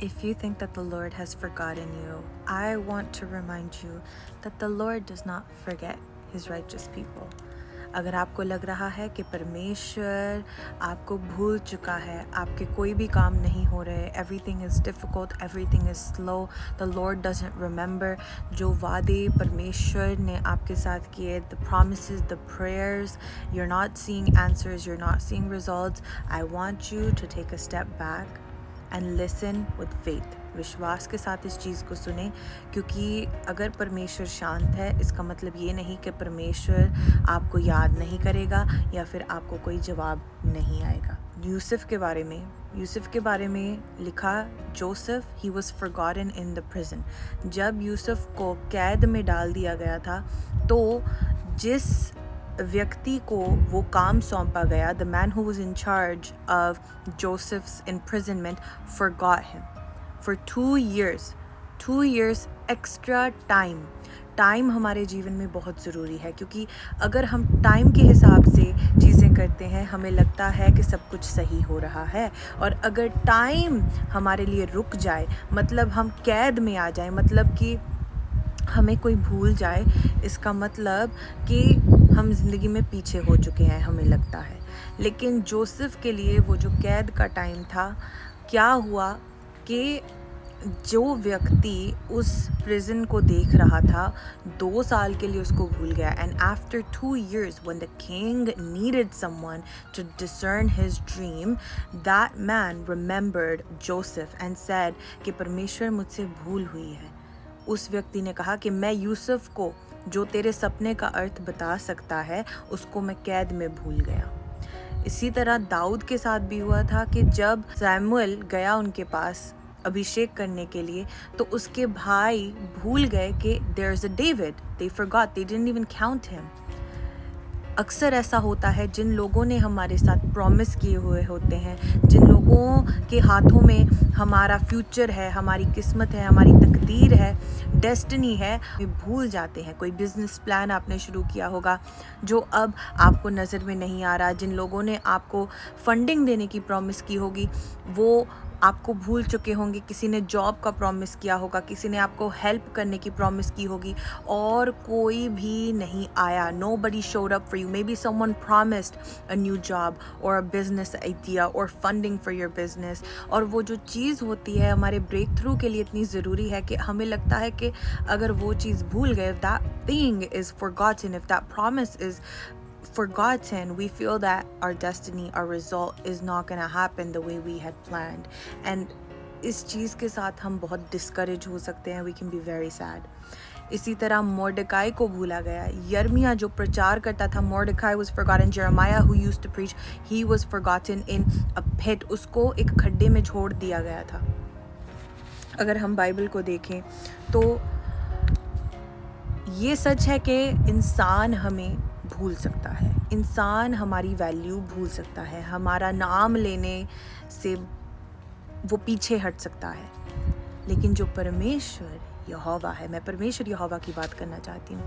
If you think that the Lord has forgotten you, I want to remind you that the Lord does not forget His righteous people. अगर आपको लग रहा है कि परमेश्वर आपको भूल चुका है, आपके कोई भी काम नहीं हो रहे, everything is difficult, everything is slow, the Lord doesn't remember, जो वादे परमेश्वर ने आपके साथ किए, the promises, the prayers, you're not seeing answers, you're not seeing results, I want you to take a step back and listen with faith. विश्वास के साथ इस चीज़ को सुने, क्योंकि अगर परमेश्वर शांत है इसका मतलब ये नहीं कि परमेश्वर आपको याद नहीं करेगा या फिर आपको कोई जवाब नहीं आएगा। यूसुफ के बारे में लिखा, Joseph he was forgotten in the prison. जब यूसुफ को कैद में डाल दिया गया था तो जिस व्यक्ति को वो काम सौंपा गया, the man who was in charge of Joseph's imprisonment forgot him for 2 years. 2 years extra time हमारे जीवन में बहुत ज़रूरी है, क्योंकि अगर हम टाइम के हिसाब से चीज़ें करते हैं हमें लगता है कि सब कुछ सही हो रहा है, और अगर टाइम हमारे लिए रुक जाए, मतलब हम कैद में आ जाए, मतलब कि हमें कोई भूल जाए, इसका मतलब कि हम ज़िंदगी में पीछे हो चुके हैं, हमें लगता है। लेकिन जोसेफ के लिए वो जो कैद का टाइम था, क्या हुआ कि जो व्यक्ति उस प्रिजन को देख रहा था 2 साल के लिए उसको भूल गया। And after 2 years when the king needed someone to discern his dream, that man remembered Joseph and said कि परमेश्वर मुझसे भूल हुई है। उस व्यक्ति ने कहा कि मैं यूसुफ को, जो तेरे सपने का अर्थ बता सकता है, उसको मैं कैद में भूल गया। इसी तरह दाऊद के साथ भी हुआ था कि जब सैमुअल गया उनके पास अभिषेक करने के लिए, तो उसके भाई भूल गए कि there is a David, they forgot, they didn't even count him. अक्सर ऐसा होता है, जिन लोगों ने हमारे साथ प्रॉमिस किए हुए होते हैं, जिन लोगों के हाथों में हमारा फ्यूचर है, हमारी किस्मत है, हमारी तकदीर है, डेस्टिनी है, वे भूल जाते हैं। कोई बिजनेस प्लान आपने शुरू किया होगा जो अब आपको नज़र में नहीं आ रहा, जिन लोगों ने आपको फंडिंग देने की प्रॉमिस की होगी वो आपको भूल चुके होंगे, किसी ने जॉब का प्रॉमिस किया होगा, किसी ने आपको हेल्प करने की प्रॉमिस की होगी और कोई भी नहीं आया। Nobody showed up for you. Maybe someone promised a new job or a business idea or funding for your business. और वो जो चीज़ होती है हमारे ब्रेक थ्रू के लिए इतनी ज़रूरी है कि हमें लगता है कि अगर वो चीज़ भूल गए, if that thing is forgotten, if that promise is forgotten, we feel that our destiny, our result is not going to happen the way we had planned. And इस चीज़ के साथ हम बहुत डिस्करेज हो सकते हैं, we can be very sad. इसी तरह मोर्डकाई को भूला गया। यर्मिया जो प्रचार करता था, मोर्डकाई was forgotten. Jeremiah who used to preach, he was forgotten in a pit. उसको एक खड्डे में छोड़ दिया गया था। अगर हम बाइबल को देखें तो ये सच है कि इंसान हमें भूल सकता है, इंसान हमारी वैल्यू भूल सकता है, हमारा नाम लेने से वो पीछे हट सकता है। लेकिन जो परमेश्वर यहोवा है, मैं परमेश्वर यहोवा की बात करना चाहती हूँ।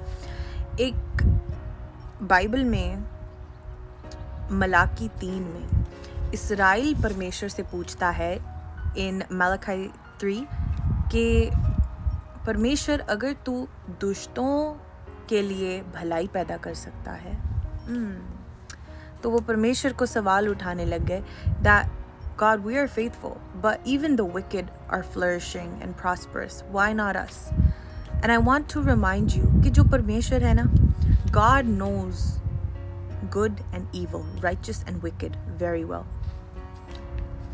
एक बाइबल में मलाकी 3 में इसराइल परमेश्वर से पूछता है इन मलाकी 3 कि परमेश्वर अगर तू दुष्टों के लिए भलाई पैदा कर सकता है, तो वो परमेश्वर को सवाल उठाने लग गए that God, we are faithful, but even the wicked are flourishing and prosperous. Why not us? And I want to remind you कि जो परमेश्वर है ना, God knows good and evil, righteous and wicked very well.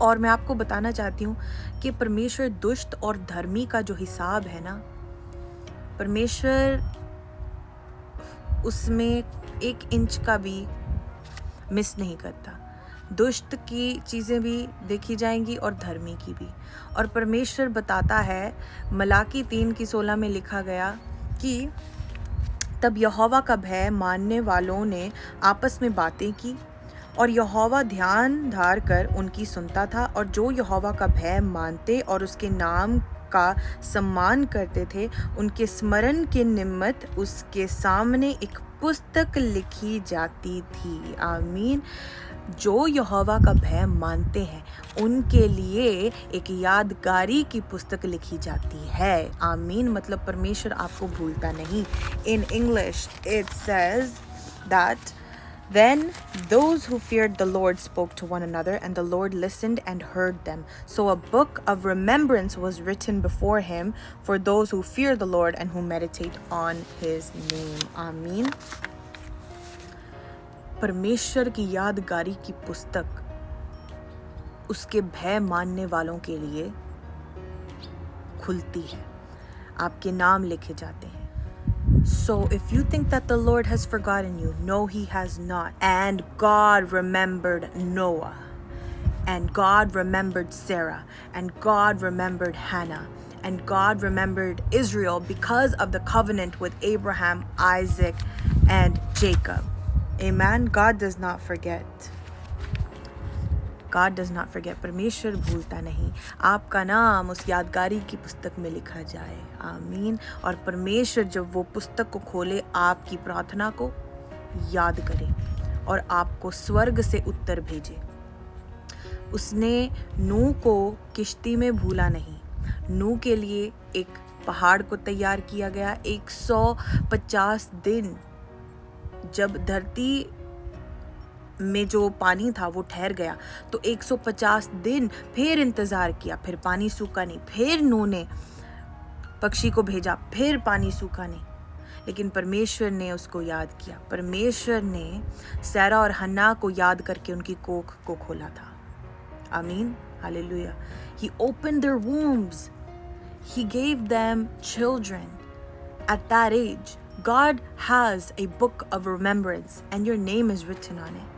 और मैं आपको बताना चाहती हूँ कि परमेश्वर दुष्ट और धर्मी का जो हिसाब है ना, परमेश्वर उसमें 1 इंच का भी मिस नहीं करता। दुष्ट की चीज़ें भी देखी जाएंगी और धर्मी की भी। और परमेश्वर बताता है, मलाकी 3:16 में लिखा गया कि तब यहोवा का भय मानने वालों ने आपस में बातें की और यहोवा ध्यान धार कर उनकी सुनता था, और जो यहोवा का भय मानते और उसके नाम का सम्मान करते थे, उनके स्मरण के निमित्त उसके सामने एक पुस्तक लिखी जाती थी। आमीन। जो यहोवा का भय मानते हैं उनके लिए एक यादगारी की पुस्तक लिखी जाती है। आमीन। मतलब परमेश्वर आपको भूलता नहीं। In English it says that then those who feared the Lord spoke to one another, and the Lord listened and heard them. So a book of remembrance was written before him for those who fear the Lord and who meditate on his name. Amen. परमेश्वर की यादगारी की पुस्तक उसके भय मानने वालों के लिए खुलती है। आपके नाम लिखे जाते हैं। So if you think that the Lord has forgotten you, no, he has not. And God remembered Noah, and God remembered Sarah, and God remembered Hannah, and God remembered Israel because of the covenant with Abraham, Isaac, and Jacob. Amen. God does not forget. God does not forget. परमेश्वर भूलता नहीं। आपका नाम उस यादगारी की पुस्तक में लिखा जाए। आमीन। और परमेश्वर जब वो पुस्तक को खोले, आपकी प्रार्थना को याद करे और आपको स्वर्ग से उत्तर भेजे। उसने नूह को किश्ती में भूला नहीं। नूह के लिए एक पहाड़ को तैयार किया गया। 150 दिन जब धरती में जो पानी था वो ठहर गया, तो 150 दिन फिर इंतजार किया, फिर पानी सूखा नहीं। फिर नूह ने पक्षी को भेजा, फिर पानी सूखा नहीं। लेकिन परमेश्वर ने उसको याद किया। परमेश्वर ने सैरा और हन्ना को याद करके उनकी कोख को खोला था। आमीन। Hallelujah. He opened their wombs. He gave them children at that age. God has a book of remembrance and your name is written on it.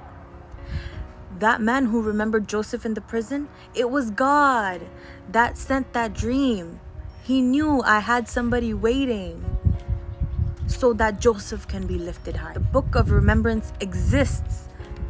That man who remembered Joseph in the prison, it was God that sent that dream. He knew I had somebody waiting so that Joseph can be lifted high. The book of remembrance exists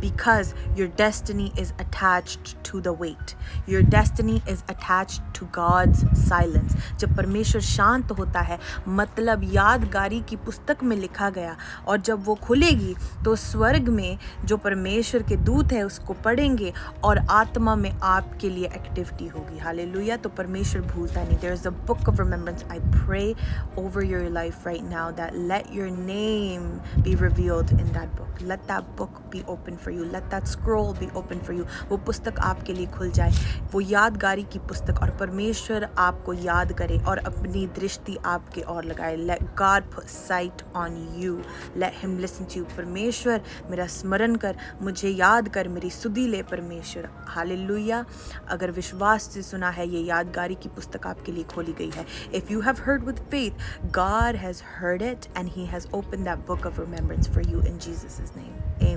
because your destiny is attached to the wait. Your destiny is attached to God's silence. जब परमेश्वर शांत होता है, मतलब यादगारी की पुस्तक में लिखा गया, और जब वो खुलेगी तो स्वर्ग में जो परमेश्वर के दूत है उसको पढ़ेंगे और आत्मा में आपके लिए एक्टिविटी होगी। हालेलुया। तो परमेश्वर भूलता नहीं। There is a book of remembrance. I pray over your life right now that let your name be revealed in that book. Let that book be open for you. Let that scroll be open for you. वो पुस्तक आपके लिए खुल जाए, वो यादगारी की पुस्तक, और परमेश्वर आपको याद करे और अपनी दृष्टि आपके ओर लगाए। Let God put sight on you. Let him listen to you. परमेश्वर मेरा स्मरण कर, मुझे याद कर, मेरी सुधि ले परमेश्वर। हालेलुया। अगर विश्वास से सुना है, ये यादगारी की पुस्तक आपके लिए खोली गई है। If you have heard with faith, God has heard it and he has opened that book of remembrance for you in Jesus' name. Amen.